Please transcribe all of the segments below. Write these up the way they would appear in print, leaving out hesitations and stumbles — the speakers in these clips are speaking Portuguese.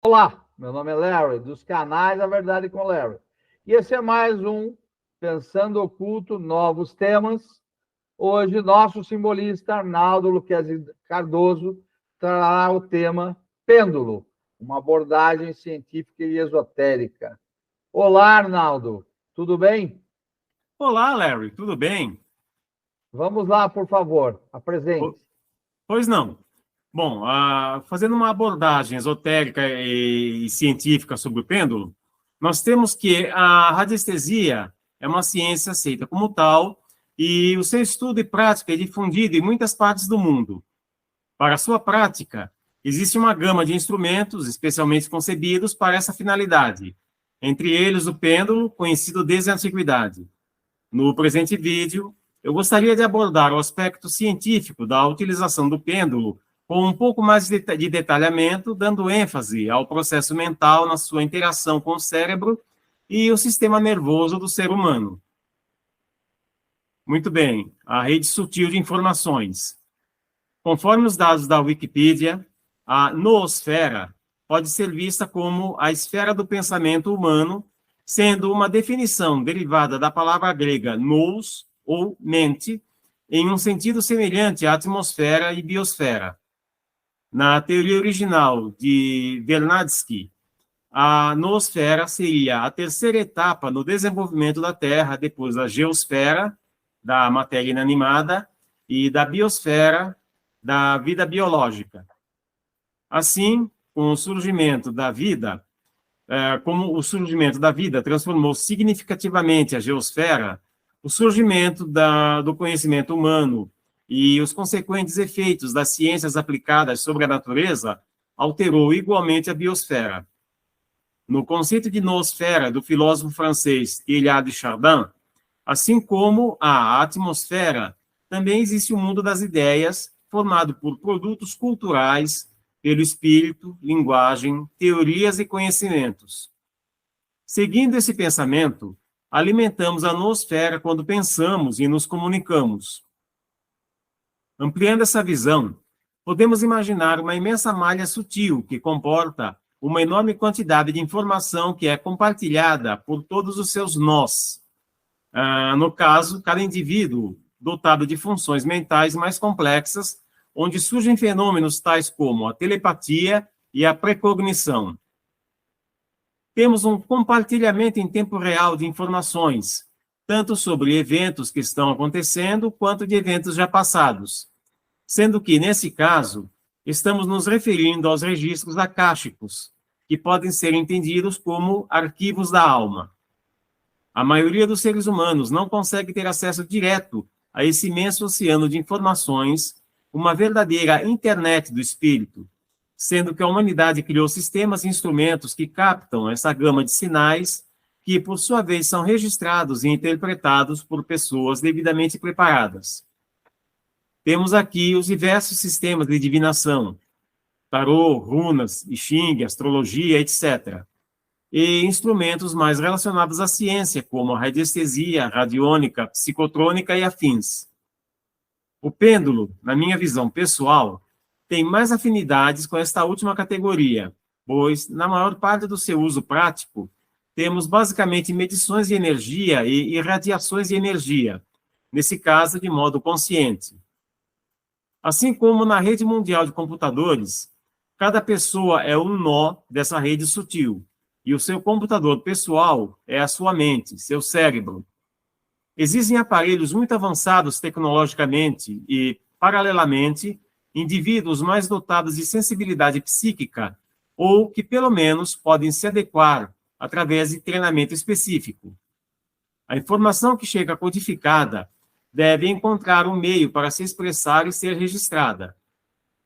Olá, meu nome é Larry, dos canais A Verdade com Larry. E esse é mais um Pensando Oculto, Novos Temas. Hoje, nosso simbolista Arnaldo Luquezzi Cardoso trará o tema Pêndulo, uma abordagem científica e esotérica. Olá, Arnaldo, tudo bem? Olá, Larry, tudo bem? Vamos lá, por favor, apresente. Pois não. Bom, fazendo uma abordagem esotérica e científica sobre o pêndulo, nós temos que a radiestesia é uma ciência aceita como tal e o seu estudo e prática é difundido em muitas partes do mundo. Para a sua prática, existe uma gama de instrumentos especialmente concebidos para essa finalidade, entre eles o pêndulo, conhecido desde a antiguidade. No presente vídeo, eu gostaria de abordar o aspecto científico da utilização do pêndulo com um pouco mais de detalhamento, dando ênfase ao processo mental na sua interação com o cérebro e o sistema nervoso do ser humano. Muito bem, a rede sutil de informações. Conforme os dados da Wikipedia, a noosfera pode ser vista como a esfera do pensamento humano, sendo uma definição derivada da palavra grega nous, ou mente, em um sentido semelhante à atmosfera e biosfera. Na teoria original de Vernadsky, a noosfera seria a terceira etapa no desenvolvimento da Terra, depois da geosfera, da matéria inanimada, e da biosfera, da vida biológica. Assim, com o surgimento da vida, como o surgimento da vida transformou significativamente a geosfera, o surgimento do conhecimento humano e os consequentes efeitos das ciências aplicadas sobre a natureza alterou igualmente a biosfera. No conceito de noosfera do filósofo francês Teilhard de Chardin, assim como a atmosfera, também existe o mundo das ideias, formado por produtos culturais, pelo espírito, linguagem, teorias e conhecimentos. Seguindo esse pensamento, alimentamos a noosfera quando pensamos e nos comunicamos. Ampliando essa visão, podemos imaginar uma imensa malha sutil que comporta uma enorme quantidade de informação que é compartilhada por todos os seus nós. No caso, cada indivíduo dotado de funções mentais mais complexas, onde surgem fenômenos tais como a telepatia e a precognição. Temos um compartilhamento em tempo real de informações, tanto sobre eventos que estão acontecendo, quanto de eventos já passados, sendo que, nesse caso, estamos nos referindo aos registros akáshicos, que podem ser entendidos como arquivos da alma. A maioria dos seres humanos não consegue ter acesso direto a esse imenso oceano de informações, uma verdadeira internet do espírito, sendo que a humanidade criou sistemas e instrumentos que captam essa gama de sinais, que, por sua vez, são registrados e interpretados por pessoas devidamente preparadas. Temos aqui os diversos sistemas de divinação, tarô, runas, I Ching, astrologia, etc., e instrumentos mais relacionados à ciência, como a radiestesia, radiônica, psicotrônica e afins. O pêndulo, na minha visão pessoal, tem mais afinidades com esta última categoria, pois, na maior parte do seu uso prático, temos basicamente medições de energia e irradiações de energia, nesse caso de modo consciente. Assim como na rede mundial de computadores, cada pessoa é um nó dessa rede sutil, e o seu computador pessoal é a sua mente, seu cérebro. Existem aparelhos muito avançados tecnologicamente e, paralelamente, indivíduos mais dotados de sensibilidade psíquica ou que, pelo menos, podem se adequar através de treinamento específico. A informação que chega codificada deve encontrar um meio para se expressar e ser registrada.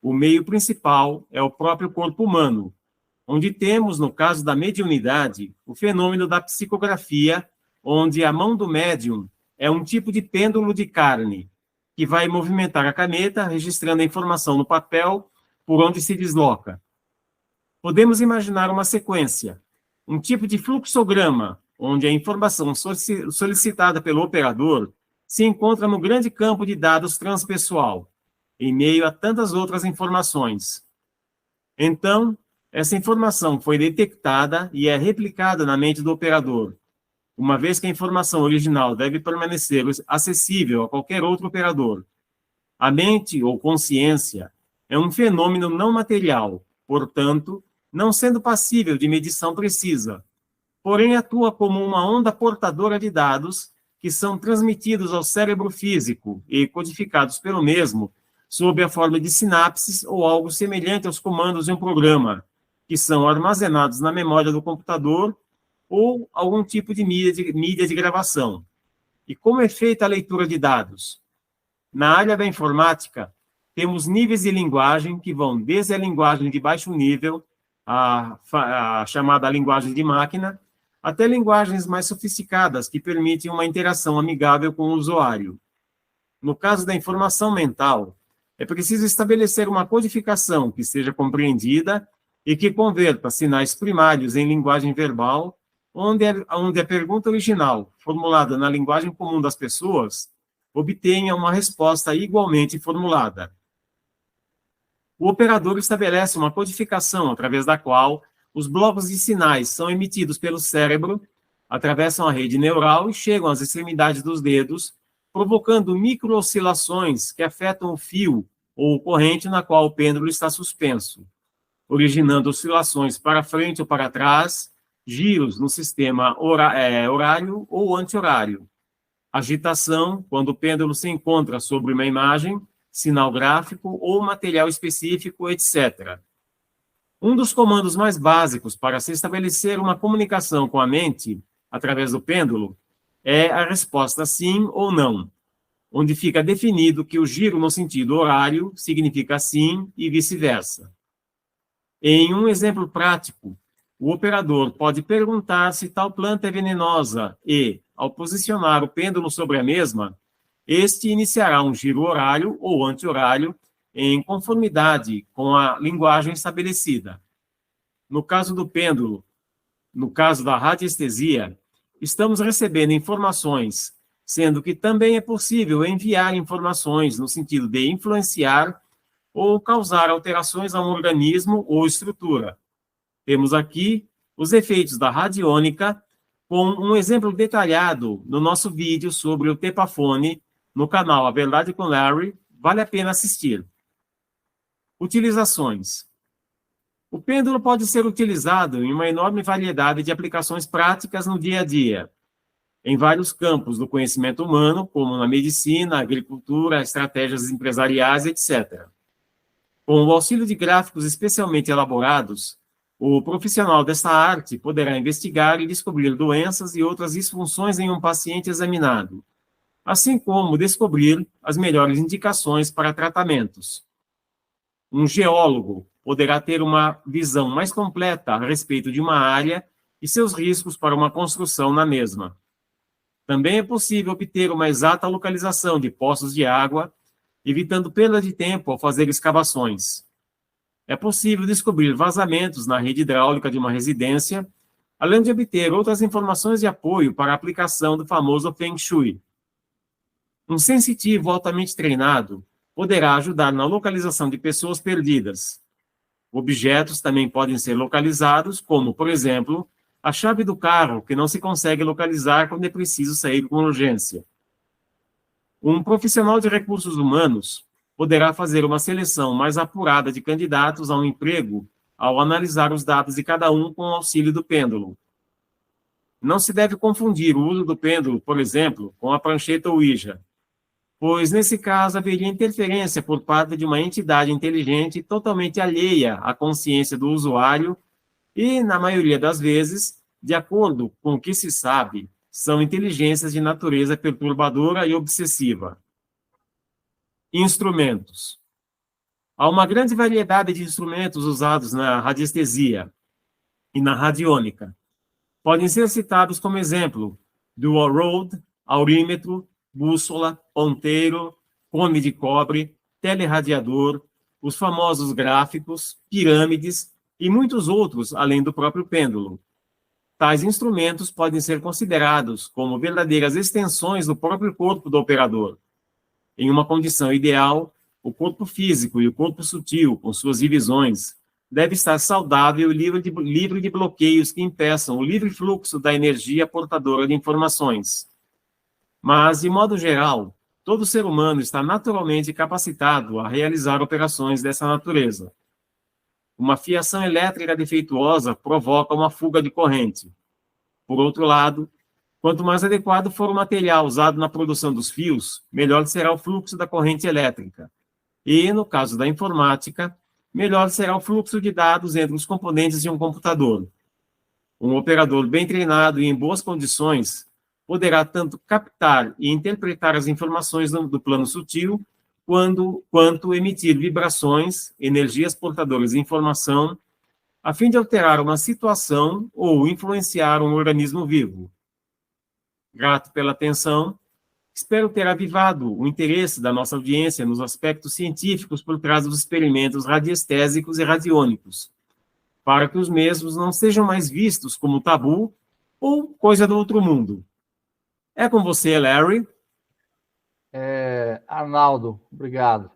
O meio principal é o próprio corpo humano, onde temos, no caso da mediunidade, o fenômeno da psicografia, onde a mão do médium é um tipo de pêndulo de carne, que vai movimentar a caneta, registrando a informação no papel por onde se desloca. Podemos imaginar uma sequência, um tipo de fluxograma, onde a informação solicitada pelo operador se encontra no grande campo de dados transpessoal, em meio a tantas outras informações. Então, essa informação foi detectada e é replicada na mente do operador, uma vez que a informação original deve permanecer acessível a qualquer outro operador. A mente ou consciência é um fenômeno não material, portanto, não sendo passível de medição precisa, porém atua como uma onda portadora de dados que são transmitidos ao cérebro físico e codificados pelo mesmo sob a forma de sinapses ou algo semelhante aos comandos de um programa, que são armazenados na memória do computador ou algum tipo de mídia de gravação. E como é feita a leitura de dados? Na área da informática, temos níveis de linguagem que vão desde a linguagem de baixo nível, a chamada linguagem de máquina, até linguagens mais sofisticadas que permitem uma interação amigável com o usuário. No caso da informação mental, é preciso estabelecer uma codificação que seja compreendida e que converta sinais primários em linguagem verbal, onde a pergunta original, formulada na linguagem comum das pessoas, obtenha uma resposta igualmente formulada. O operador estabelece uma codificação através da qual os blocos de sinais são emitidos pelo cérebro, atravessam a rede neural e chegam às extremidades dos dedos, provocando micro-oscilações que afetam o fio ou corrente na qual o pêndulo está suspenso, originando oscilações para frente ou para trás, giros no sistema horário ou anti-horário. Agitação, quando o pêndulo se encontra sobre uma imagem, sinal gráfico ou material específico, etc. Um dos comandos mais básicos para se estabelecer uma comunicação com a mente, através do pêndulo, é a resposta sim ou não, onde fica definido que o giro no sentido horário significa sim e vice-versa. Em um exemplo prático, o operador pode perguntar se tal planta é venenosa e, ao posicionar o pêndulo sobre a mesma, este iniciará um giro horário ou anti-horário em conformidade com a linguagem estabelecida. No caso do pêndulo, no caso da radiestesia, estamos recebendo informações, sendo que também é possível enviar informações no sentido de influenciar ou causar alterações a um organismo ou estrutura. Temos aqui os efeitos da radiônica, com um exemplo detalhado no nosso vídeo sobre o Tepafone, no canal A Verdade com Larry, vale a pena assistir. Utilizações. O pêndulo pode ser utilizado em uma enorme variedade de aplicações práticas no dia a dia, em vários campos do conhecimento humano, como na medicina, agricultura, estratégias empresariais, etc. Com o auxílio de gráficos especialmente elaborados, o profissional desta arte poderá investigar e descobrir doenças e outras disfunções em um paciente examinado, assim como descobrir as melhores indicações para tratamentos. Um geólogo poderá ter uma visão mais completa a respeito de uma área e seus riscos para uma construção na mesma. Também é possível obter uma exata localização de poços de água, evitando perda de tempo ao fazer escavações. É possível descobrir vazamentos na rede hidráulica de uma residência, além de obter outras informações de apoio para a aplicação do famoso Feng Shui. Um sensitivo altamente treinado poderá ajudar na localização de pessoas perdidas. Objetos também podem ser localizados, como, por exemplo, a chave do carro, que não se consegue localizar quando é preciso sair com urgência. Um profissional de recursos humanos poderá fazer uma seleção mais apurada de candidatos a um emprego ao analisar os dados de cada um com o auxílio do pêndulo. Não se deve confundir o uso do pêndulo, por exemplo, com a prancheta Ouija, pois nesse caso haveria interferência por parte de uma entidade inteligente totalmente alheia à consciência do usuário e, na maioria das vezes, de acordo com o que se sabe, são inteligências de natureza perturbadora e obsessiva. Instrumentos. Há uma grande variedade de instrumentos usados na radiestesia e na radiônica. Podem ser citados como exemplo dual rod, aurímetro, bússola, ponteiro, cone de cobre, teleradiador, os famosos gráficos, pirâmides e muitos outros além do próprio pêndulo. Tais instrumentos podem ser considerados como verdadeiras extensões do próprio corpo do operador. Em uma condição ideal, o corpo físico e o corpo sutil, com suas divisões, deve estar saudável e livre de bloqueios que impeçam o livre fluxo da energia portadora de informações. Mas, de modo geral, todo ser humano está naturalmente capacitado a realizar operações dessa natureza. Uma fiação elétrica defeituosa provoca uma fuga de corrente. Por outro lado, quanto mais adequado for o material usado na produção dos fios, melhor será o fluxo da corrente elétrica. E, no caso da informática, melhor será o fluxo de dados entre os componentes de um computador. Um operador bem treinado e em boas condições poderá tanto captar e interpretar as informações do plano sutil, quanto emitir vibrações, energias portadoras de informação, a fim de alterar uma situação ou influenciar um organismo vivo. Grato pela atenção, espero ter avivado o interesse da nossa audiência nos aspectos científicos por trás dos experimentos radiestésicos e radiônicos, para que os mesmos não sejam mais vistos como tabu ou coisa do outro mundo. É com você, Larry. Arnaldo, obrigado.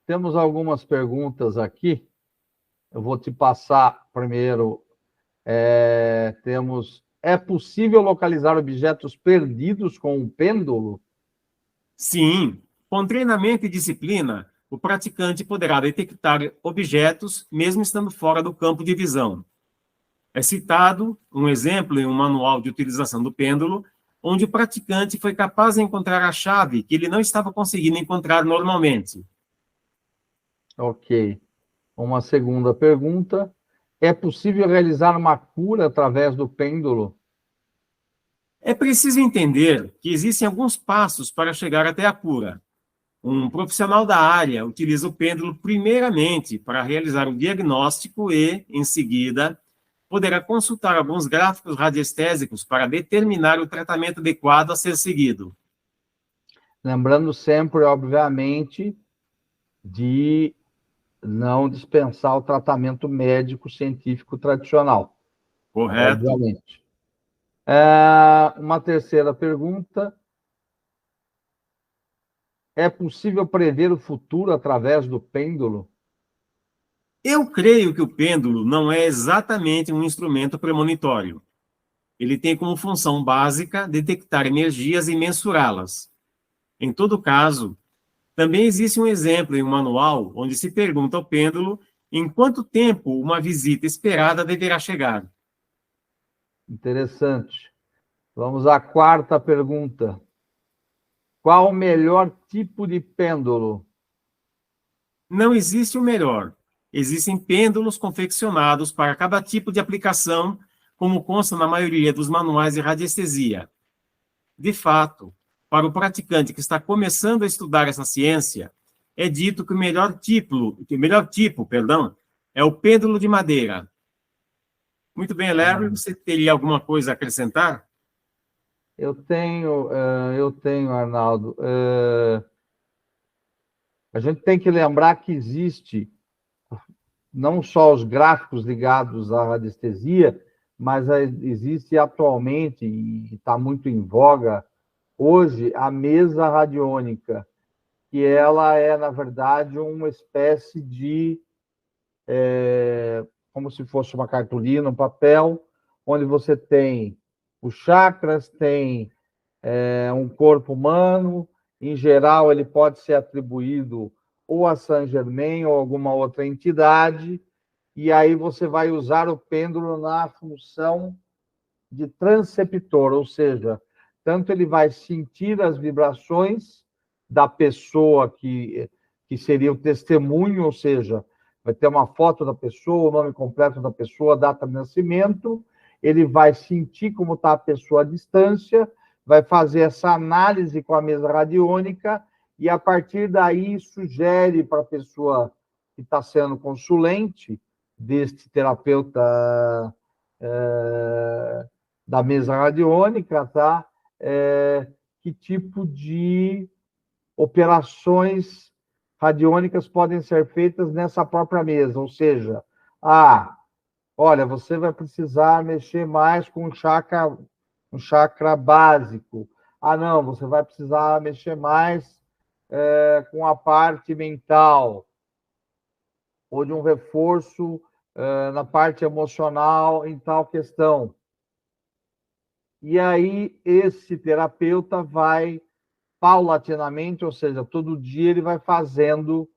Temos algumas perguntas aqui. Eu vou te passar primeiro. É possível localizar objetos perdidos com um pêndulo? Sim, com treinamento e disciplina, o praticante poderá detectar objetos mesmo estando fora do campo de visão. É citado um exemplo em um manual de utilização do pêndulo, onde o praticante foi capaz de encontrar a chave que ele não estava conseguindo encontrar normalmente. Ok. Uma segunda pergunta. É possível realizar uma cura através do pêndulo? É preciso entender que existem alguns passos para chegar até a cura. Um profissional da área utiliza o pêndulo primeiramente para realizar o diagnóstico e, em seguida, poderá consultar alguns gráficos radiestésicos para determinar o tratamento adequado a ser seguido. Lembrando sempre, obviamente, de não dispensar o tratamento médico científico tradicional. Correto? Obviamente. Uma terceira pergunta. É possível prever o futuro através do pêndulo? Eu creio que o pêndulo não é exatamente um instrumento premonitório. Ele tem como função básica detectar energias e mensurá-las. Em todo caso, também existe um exemplo em um manual onde se pergunta ao pêndulo em quanto tempo uma visita esperada deverá chegar. Interessante. Vamos à quarta pergunta. Qual o melhor tipo de pêndulo? Não existe o melhor. Existem pêndulos confeccionados para cada tipo de aplicação, como consta na maioria dos manuais de radiestesia. De fato, para o praticante que está começando a estudar essa ciência, é dito que o melhor tipo, é o pêndulo de madeira. Muito bem, Larry, você teria alguma coisa a acrescentar? Eu tenho, Arnaldo. A gente tem que lembrar que existe não só os gráficos ligados à radiestesia, mas existe atualmente, e está muito em voga hoje, a mesa radiônica, que ela é, na verdade, uma espécie de, como se fosse uma cartolina, um papel, onde você tem os chakras, tem um corpo humano, em geral ele pode ser atribuído ou a Saint Germain ou alguma outra entidade, e aí você vai usar o pêndulo na função de transceptor, ou seja, tanto ele vai sentir as vibrações da pessoa que seria o testemunho, ou seja, vai ter uma foto da pessoa, o nome completo da pessoa, a data de nascimento, ele vai sentir como está a pessoa à distância, vai fazer essa análise com a mesa radiônica e, a partir daí, sugere para a pessoa que está sendo consulente deste terapeuta da mesa radiônica, tá? Que tipo de operações radiônicas podem ser feitas nessa própria mesa, ou seja, olha, você vai precisar mexer mais com um chakra básico. Não, você vai precisar mexer mais com a parte mental, ou de um reforço na parte emocional, em tal questão. E aí, esse terapeuta vai paulatinamente, ou seja, todo dia ele vai fazendo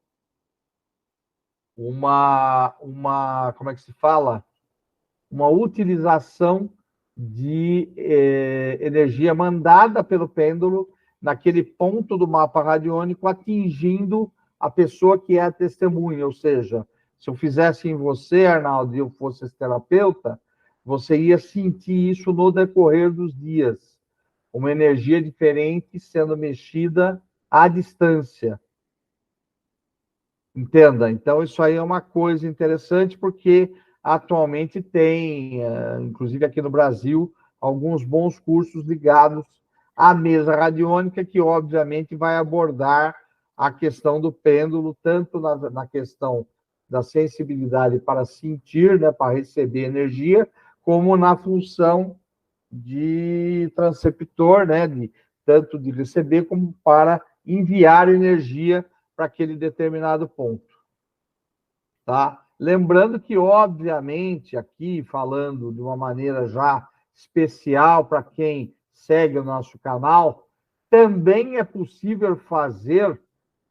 como é que se fala? Uma utilização de energia mandada pelo pêndulo naquele ponto do mapa radiônico, atingindo a pessoa que é a testemunha. Ou seja, se eu fizesse em você, Arnaldo, e eu fosse esse terapeuta, você ia sentir isso no decorrer dos dias. Uma energia diferente sendo mexida à distância. Entenda? Então, isso aí é uma coisa interessante, porque atualmente tem, inclusive aqui no Brasil, alguns bons cursos ligados à mesa radiônica, que obviamente vai abordar a questão do pêndulo, tanto na questão da sensibilidade para sentir, né, para receber energia, como na função de transceptor, né, tanto de receber como para enviar energia para aquele determinado ponto. Tá? Lembrando que, obviamente, aqui falando de uma maneira já especial para quem segue o nosso canal, também é possível fazer,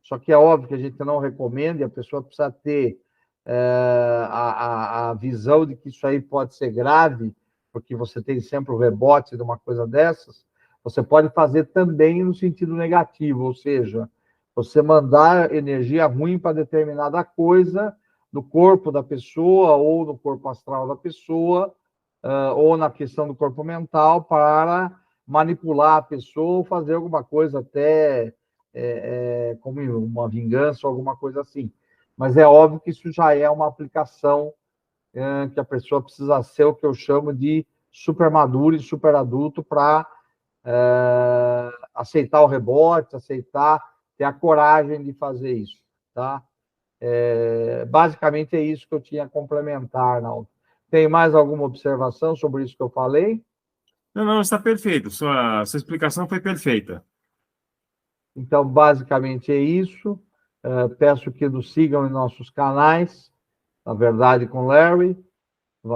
só que é óbvio que a gente não recomenda, e a pessoa precisa ter a visão de que isso aí pode ser grave, porque você tem sempre o rebote de uma coisa dessas. Você pode fazer também no sentido negativo, ou seja, você mandar energia ruim para determinada coisa no corpo da pessoa, ou no corpo astral da pessoa, ou na questão do corpo mental, para manipular a pessoa ou fazer alguma coisa até como uma vingança ou alguma coisa assim. Mas é óbvio que isso já é uma aplicação que a pessoa precisa ser o que eu chamo de super maduro e super adulto para aceitar o rebote, aceitar, ter a coragem de fazer isso, tá? Basicamente é isso que eu tinha a complementar, Arnaldo. Tem mais alguma observação sobre isso que eu falei? Não, está perfeito. Sua explicação foi perfeita. Então, basicamente é isso. Peço que nos sigam em nossos canais, Na Verdade com Larry.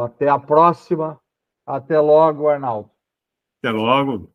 Até a próxima. Até logo, Arnaldo. Até logo.